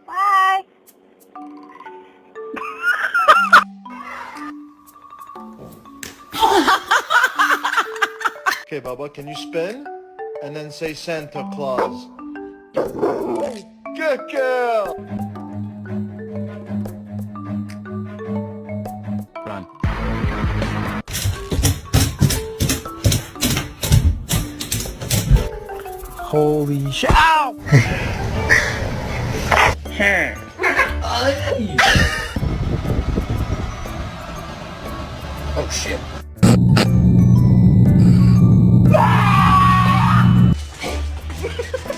Bye. Okay, Bubba, can you spin? And then say Santa Claus. Good girl! Run. Holy shit. Ow! Oh shit.